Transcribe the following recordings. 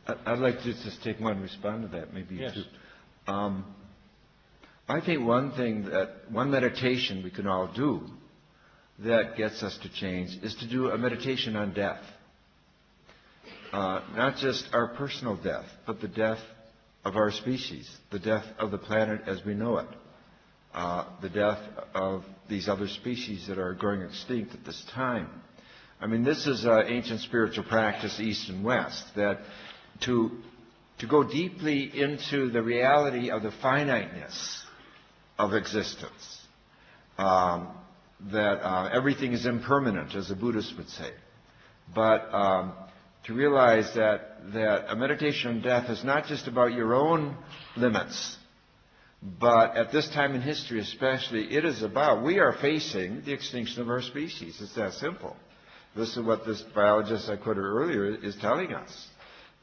I'd like to just take one respond to that, maybe Yes. two. I think one meditation we can all do that gets us to change is to do a meditation on death. Not just our personal death, but the death of our species, the death of the planet as we know it, the death of these other species that are going extinct at this time. I mean, this is ancient spiritual practice, East and West, that to go deeply into the reality of the finiteness of existence, that everything is impermanent, as the Buddhists would say, but to realize that a meditation on death is not just about your own limits, but at this time in history especially, it is about, we are facing the extinction of our species. It's that simple. This is what this biologist I quoted earlier is telling us.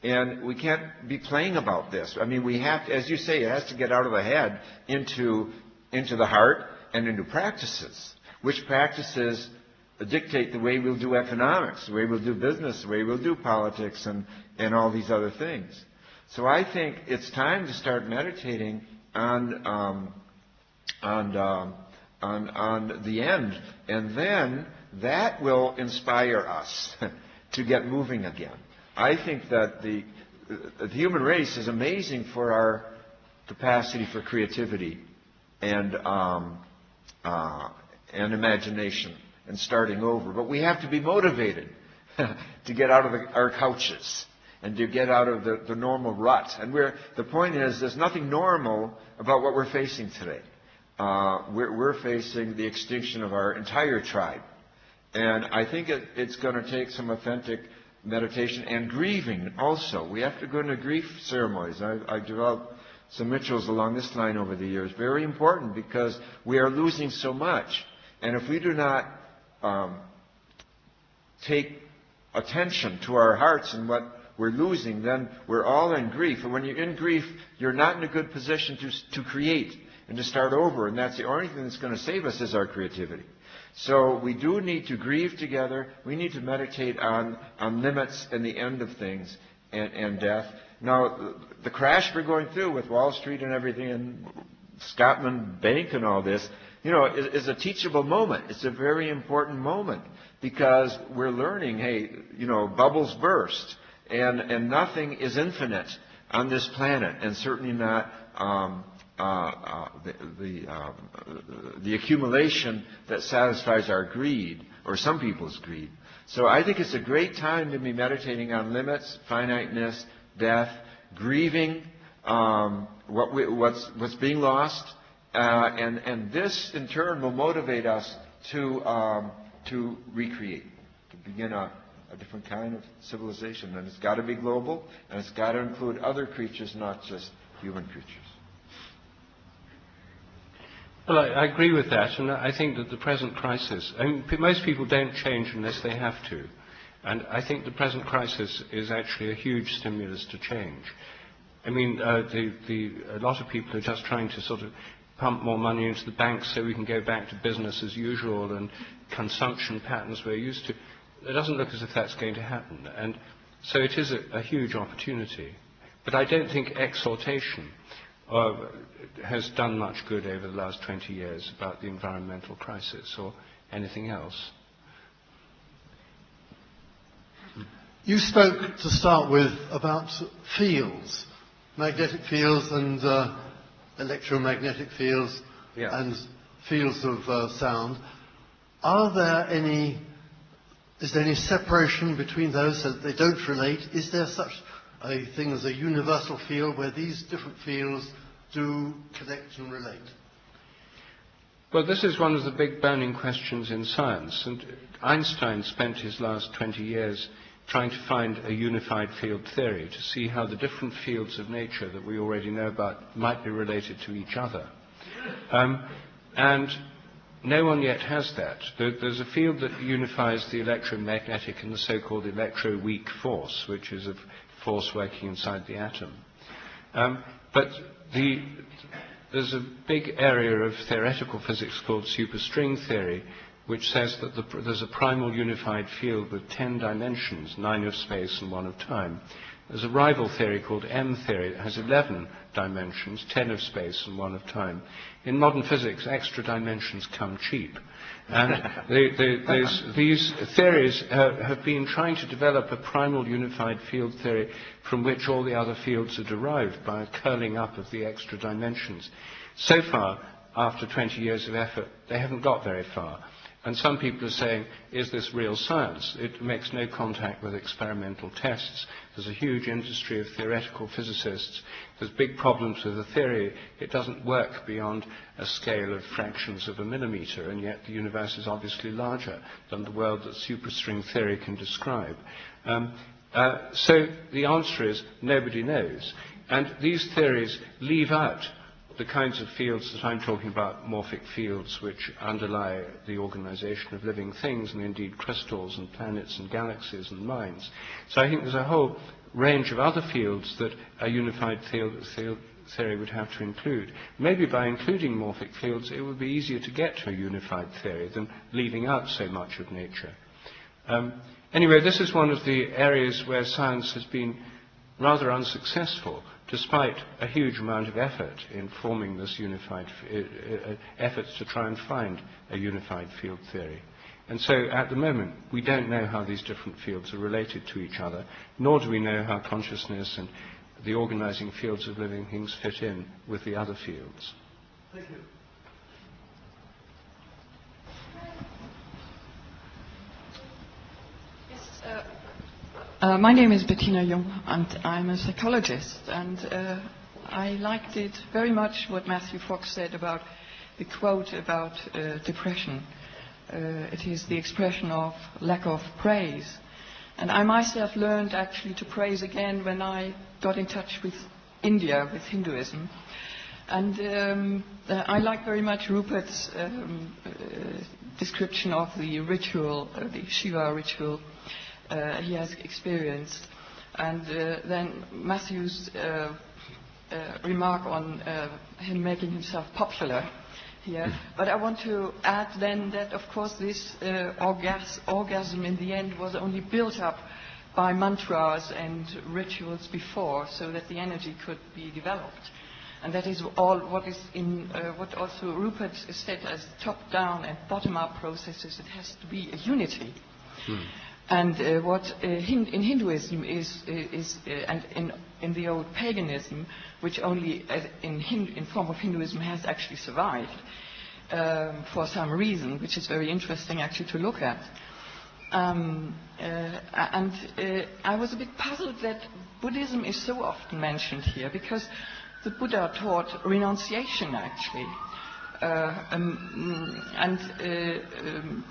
And we can't be playing about this. I mean, we have to, as you say, it has to get out of the head into the heart and into practices, which practices dictate the way we'll do economics, the way we'll do business, the way we'll do politics, and all these other things. So I think it's time to start meditating on the end, and then that will inspire us to get moving again. I think that the human race is amazing for our capacity for creativity and imagination and starting over. But we have to be motivated to get out of our couches and to get out of the normal rut. And the point is, there's nothing normal about what we're facing today. We're facing the extinction of our entire tribe. And I think it's going to take some authentic meditation and grieving also. We have to go into grief ceremonies. I've developed some rituals along this line over the years. Very important because we are losing so much. And if we do not take attention to our hearts and what we're losing, then we're all in grief. And when you're in grief, you're not in a good position to create and to start over. And that's the only thing that's going to save us is our creativity. So we do need to grieve together. We need to meditate on limits and the end of things and death. Now, the crash we're going through with Wall Street and everything and Scotland Bank and all this, is a teachable moment. It's a very important moment because we're learning, hey, bubbles burst and nothing is infinite on this planet, and certainly not the accumulation that satisfies our greed, or some people's greed. So I think it's a great time to be meditating on limits, finiteness, death, grieving what's being lost, and this in turn will motivate us to recreate, to begin a different kind of civilization. And it's got to be global, and it's got to include other creatures, not just human creatures. Well, I agree with that, and I think that the present crisis, most people don't change unless they have to, and I think the present crisis is actually a huge stimulus to change. I mean, a lot of people are just trying to sort of pump more money into the banks so we can go back to business as usual and consumption patterns we're used to. It doesn't look as if that's going to happen, and so it is a huge opportunity. But I don't think exhortation has done much good over the last 20 years about the environmental crisis or anything else. You spoke to start with about fields, magnetic fields and electromagnetic fields, Yeah. and fields of sound. Is there any separation between those so that they don't relate? Is there such a thing as a universal field where these different fields do connect and relate? Well, this is one of the big burning questions in science, and Einstein spent his last 20 years trying to find a unified field theory to see how the different fields of nature that we already know about might be related to each other. And no one yet has that. There's a field that unifies the electromagnetic and the so-called electroweak force, which is a force working inside the atom. But there's a big area of theoretical physics called superstring theory, which says that there's a primal unified field with 10 dimensions, 9 of space and 1 of time. There's a rival theory called M theory that has 11 dimensions, 10 of space and 1 of time. In modern physics, extra dimensions come cheap. And these theories have been trying to develop a primal unified field theory from which all the other fields are derived by a curling up of the extra dimensions. So far, after 20 years of effort, they haven't got very far. And some people are saying, is this real science? It makes no contact with experimental tests. There's a huge industry of theoretical physicists. There's big problems with the theory. It doesn't work beyond a scale of fractions of a millimeter, and yet the universe is obviously larger than the world that superstring theory can describe. So the answer is nobody knows. And these theories leave out the kinds of fields that I'm talking about, morphic fields, which underlie the organization of living things, and indeed crystals and planets and galaxies and minds. So I think there's a whole range of other fields that a unified theory would have to include. Maybe by including morphic fields, it would be easier to get to a unified theory than leaving out so much of nature. Anyway, this is one of the areas where science has been rather unsuccessful, despite a huge amount of effort in forming this unified, efforts to try and find a unified field theory. And so at the moment, we don't know how these different fields are related to each other, nor do we know how consciousness and the organizing fields of living things fit in with the other fields. Thank you. My name is Bettina Jung, and I'm a psychologist, and I liked it very much what Matthew Fox said about the quote about depression. It is the expression of lack of praise. And I myself learned actually to praise again when I got in touch with India, with Hinduism. And I like very much Rupert's description of the ritual, the Shiva ritual he has experienced. And then Matthew's remark on him making himself popular here. But I want to add then that, of course, this orgasm in the end was only built up by mantras and rituals before, so that the energy could be developed. And that is all what is in what also Rupert said as top-down and bottom-up processes. It has to be a unity. And what in Hinduism is and in the old paganism, which only in form of Hinduism has actually survived for some reason, which is very interesting actually to look at. I was a bit puzzled that Buddhism is so often mentioned here, because the Buddha taught renunciation actually.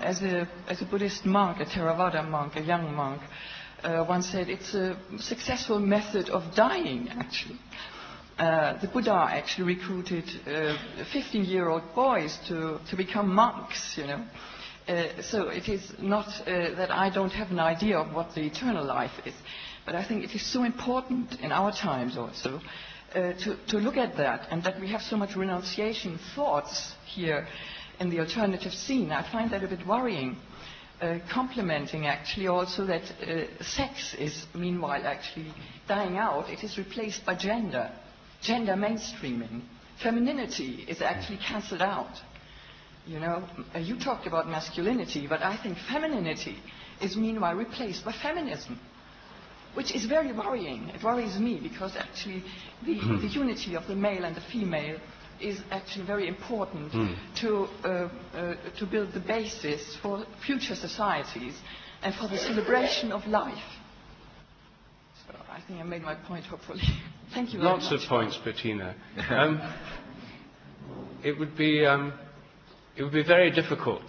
As a Buddhist monk, a Theravada monk, a young monk, once said it's a successful method of dying, actually. The Buddha actually recruited 15-year-old boys to become monks, you know. So it is not that I don't have an idea of what the eternal life is, but I think it is so important in our times also to look at that, and that we have so much renunciation thoughts here in the alternative scene. I find that a bit worrying, complementing actually also that sex is meanwhile actually dying out. It is replaced by gender mainstreaming. Femininity is actually cancelled out. You know, you talked about masculinity, but I think femininity is meanwhile replaced by feminism, which is very worrying. It worries me, because actually the unity of the male and the female is actually very important to build the basis for future societies and for the celebration of life. So I think I made my point, hopefully. Thank you very much. Lots of points, Bettina. It would be very difficult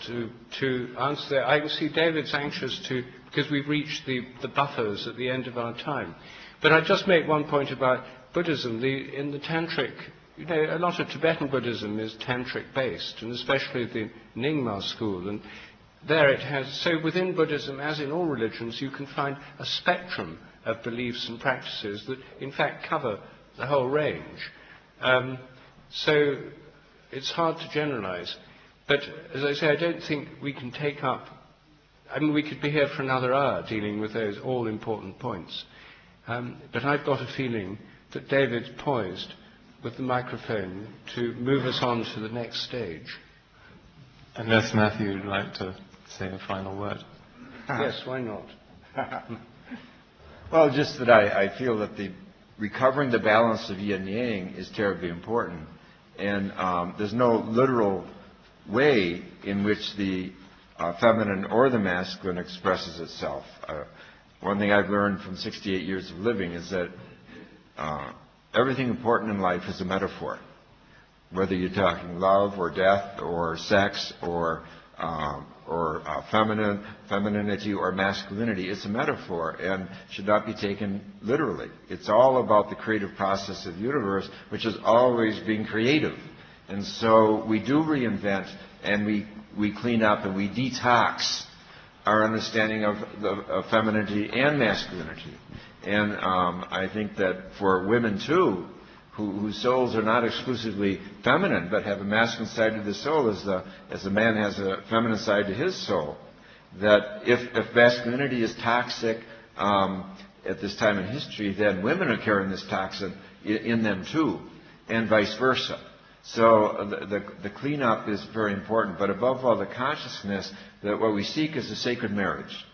to answer. I can see David's anxious to, because we've reached the buffers at the end of our time. But I'd just make one point about Buddhism. In the Tantric, you know, a lot of Tibetan Buddhism is Tantric based, and especially the Nyingma school. And there it has, so within Buddhism, as in all religions, you can find a spectrum of beliefs and practices that in fact cover the whole range. So it's hard to generalize. But, as I say, I don't think we can take up... I mean, we could be here for another hour dealing with those all-important points. But I've got a feeling that David's poised with the microphone to move us on to the next stage. Unless Matthew would like to say a final word. Yes, why not? Well, just that I feel that recovering the balance of yin and yang is terribly important. And there's no literal way in which the feminine or the masculine expresses itself. One thing I've learned from 68 years of living is that everything important in life is a metaphor. Whether you're talking love or death or sex or femininity or masculinity, it's a metaphor and should not be taken literally. It's all about the creative process of the universe, which is always being creative. And so we do reinvent and we clean up and we detox our understanding of femininity and masculinity. And I think that for women too, whose souls are not exclusively feminine, but have a masculine side to the soul as a man has a feminine side to his soul, that if masculinity is toxic at this time in history, then women are carrying this toxin in them too, and vice versa. So the cleanup is very important, but above all, the consciousness that what we seek is a sacred marriage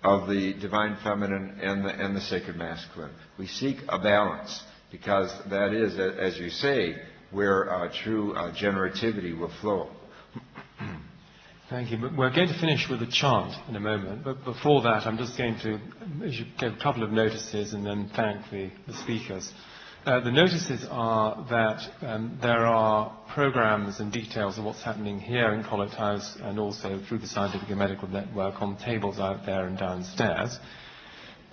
of the divine feminine and the sacred masculine. We seek a balance, because that is, as you say, where true generativity will flow. Thank you. We're going to finish with a chant in a moment, but before that I'm just going to give a couple of notices and then thank the speakers. The notices are that there are programs and details of what's happening here in Colet House and also through the Scientific and Medical Network on tables out there and downstairs.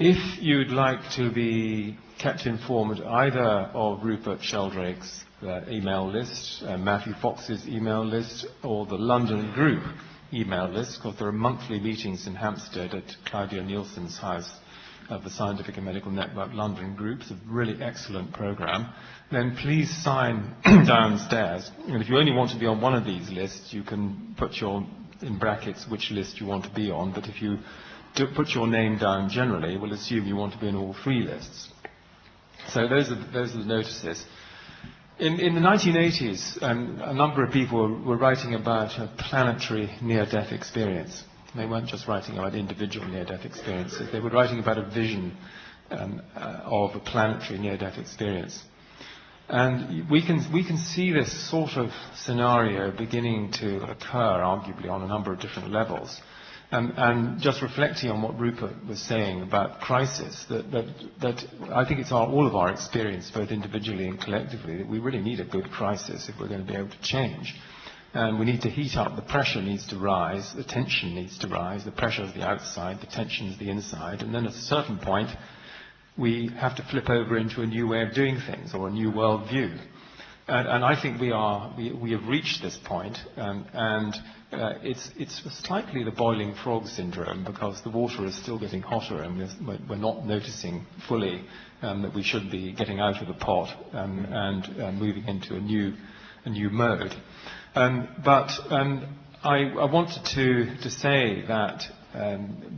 If you'd like to be kept informed either of Rupert Sheldrake's email list, Mathew Fox's email list, or the London group email list, because there are monthly meetings in Hampstead at Claudia Nielsen's house of the Scientific and Medical Network London group. It's a really excellent program. Then please sign downstairs. And if you only want to be on one of these lists, you can put in brackets which list you want to be on. But if you put your name down generally, we'll assume you want to be in all three lists. So those are the notices. In the 1980s, a number of people were writing about a planetary near-death experience. They weren't just writing about individual near-death experiences. They were writing about a vision of a planetary near-death experience. And we can see this sort of scenario beginning to occur, arguably, on a number of different levels. And just reflecting on what Rupert was saying about crisis, that I think it's all of our experience, both individually and collectively, that we really need a good crisis if we're going to be able to change. And we need to heat up. The pressure needs to rise. The tension needs to rise. The pressure is the outside. The tension is the inside. And then at a certain point, we have to flip over into a new way of doing things or a new world view. And I think we have reached this point, and it's slightly the boiling frog syndrome, because the water is still getting hotter, and we're not noticing fully that we should be getting out of the pot and moving into a new mode. But I wanted to say that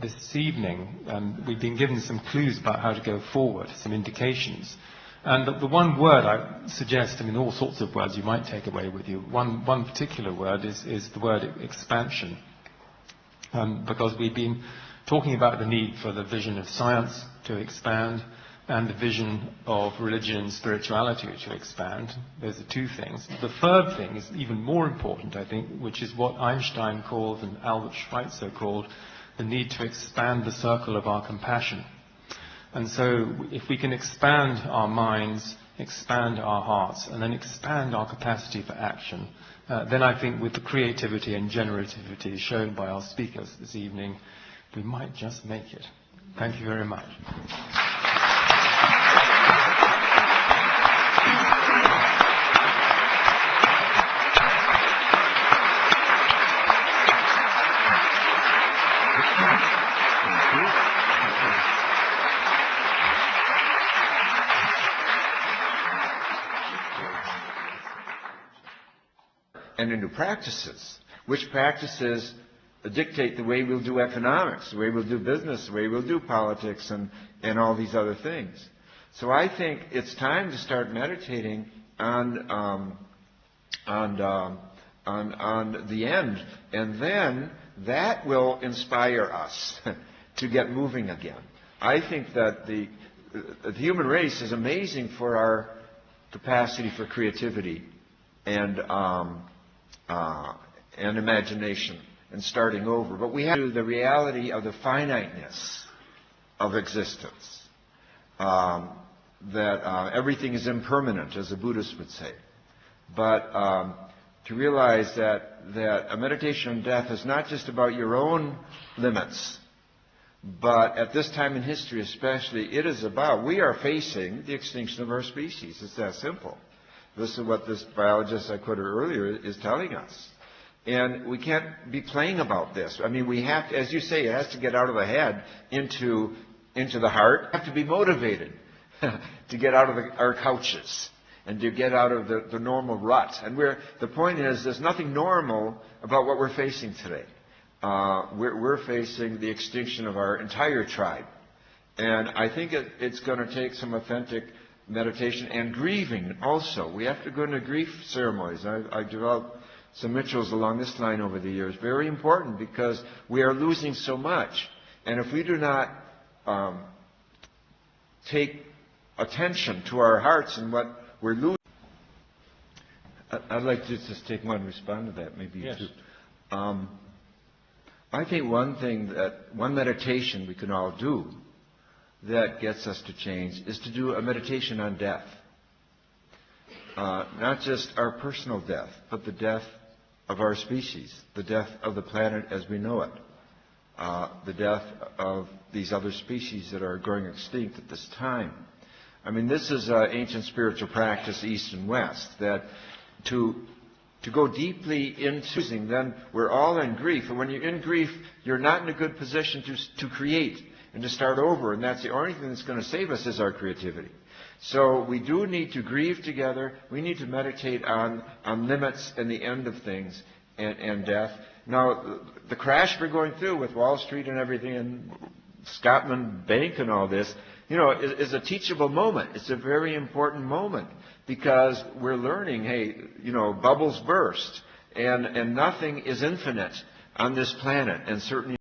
this evening we've been given some clues about how to go forward, some indications. And the one word I suggest, all sorts of words you might take away with you, one particular word is the word expansion. Because we've been talking about the need for the vision of science to expand and the vision of religion and spirituality to expand. Those are two things. The third thing is even more important, I think, which is what Einstein called and Albert Schweitzer called the need to expand the circle of our compassion. And so if we can expand our minds, expand our hearts, and then expand our capacity for action, then I think with the creativity and generativity shown by our speakers this evening, we might just make it. Thank you very much. And into practices. which practices dictate the way we'll do economics, the way we'll do business, the way we'll do politics, and all these other things. So I think it's time to start meditating on the end, and then that will inspire us to get moving again. I think that the human race is amazing for our capacity for creativity and imagination and starting over. But we have to the reality of the finiteness of existence, that everything is impermanent, as the Buddhists would say. But to realize that a meditation on death is not just about your own limits, but at this time in history especially, it is about, we are facing the extinction of our species. It's that simple. This is what this biologist I quoted earlier is telling us. And we can't be playing about this. I mean, we have to, as you say, it has to get out of the head into the heart. We have to be motivated to get out of our couches and to get out of the normal rut. And the point is, there's nothing normal about what we're facing today. We're facing the extinction of our entire tribe. And I think it's going to take some authentic meditation and grieving also. We have to go into grief ceremonies. I developed some rituals along this line over the years. Very important, because we are losing so much. And if we do not take attention to our hearts and what we're losing. I'd like to just take one, respond to that, maybe yes. Two. I think one meditation we can all do that gets us to change is to do a meditation on death. Not just our personal death, but the death of our species, the death of the planet as we know it, the death of these other species that are going extinct at this time. I mean, this is ancient spiritual practice, East and West, that to go deeply into, then we're all in grief. And when you're in grief, you're not in a good position to create and to start over. And that's the only thing that's going to save us is our creativity. So we do need to grieve together. We need to meditate on limits and the end of things and death. Now, the crash we're going through with Wall Street and everything and Scotland Bank and all this, is a teachable moment. It's a very important moment because we're learning, hey, bubbles burst and nothing is infinite on this planet, and certainly